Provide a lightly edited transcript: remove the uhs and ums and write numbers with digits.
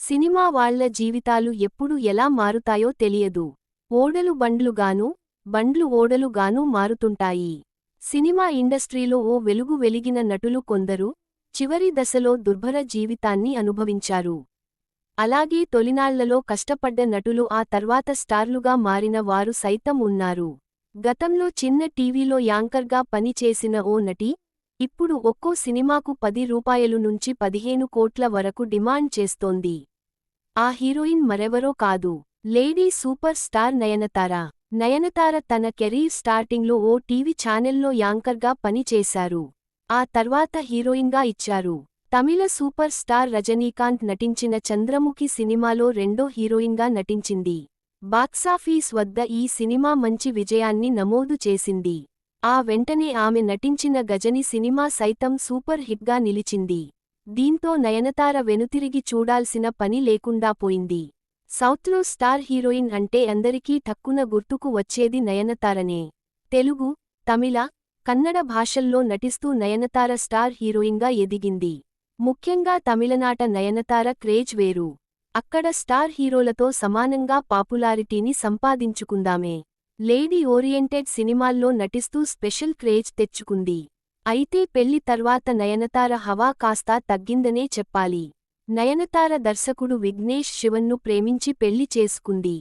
Cinema వాళ్ల జీవితాలు ఎప్పుడు ఎలా మారుతాయో తెలియదు. ఓడలు బండ్లుగానూ, బండ్లు ఓడలుగానూ మారుతుంటాయి. సినిమా ఇండస్ట్రీలో ఓ వెలుగు వెలిగిన నటులు కొందరు, చివరి దశలో దుర్భర జీవితాన్ని అనుభవించారు. అలాగే తొలినాళ్లలో కష్టపడ్డ నటులు ఆ తర్వాత స్టార్లుగా మారిన వారు సైతం ఉన్నారు. గతంలో చిన్న టీవీలో యాంకర్గా పనిచేసిన ఓ నటి, ఇప్పుడు ఒక్కో సినిమాకు ₹10 నుంచి 15 కోట్ల వరకు డిమాండ్ చేస్తోంది. ఆ హీరోయిన్ మరెవరో కాదు, lady super star Nayanthara. Nayanthara తన కెరీర్ స్టార్టింగ్లో ఓ టీవీ ఛానెల్లో యాంకర్గా పనిచేశారు. ఆ తర్వాత హీరోయిన్గా ఇచ్చారు. తమిళ సూపర్ స్టార్ రజనీకాంత్ నటించిన చంద్రముఖి సినిమాలో రెండో హీరోయిన్గా నటించింది. బాక్సాఫీస్ వద్ద ఈ సినిమా మంచి విజయాన్ని నమోదు చేసింది. ఆ వెంటనే ఆమె నటించిన గజని సినిమా సైతం సూపర్ హిట్గా నిలిచింది. దీంతో నయనతార వెనుతిరిగి చూడాల్సిన పని లేకుండా పోయింది. సౌత్లో స్టార్ హీరోయిన్ అంటే అందరికీ టక్కున గుర్తుకు వచ్చేది నయనతారనే. తెలుగు, తమిళ, కన్నడ భాషల్లో నటిస్తూ నయనతార స్టార్ హీరోయిన్గా ఎదిగింది. ముఖ్యంగా తమిళనాట నయనతార క్రేజ్ వేరు. అక్కడ స్టార్ హీరోలతో సమానంగా పాపులారిటీని సంపాదించుకుందామే. లేడీ ఓరియంటెడ్ సినిమాల్లో నటిస్తూ స్పెషల్ క్రేజ్ తెచ్చుకుంది. అయితే పెళ్లి తర్వాత నయనతార హవా కాస్త తగ్గిందనే చెప్పాలి. నయనతార దర్శకుడు విఘ్నేష్ శివన్ను ప్రేమించి పెళ్లి చేసుకుంది.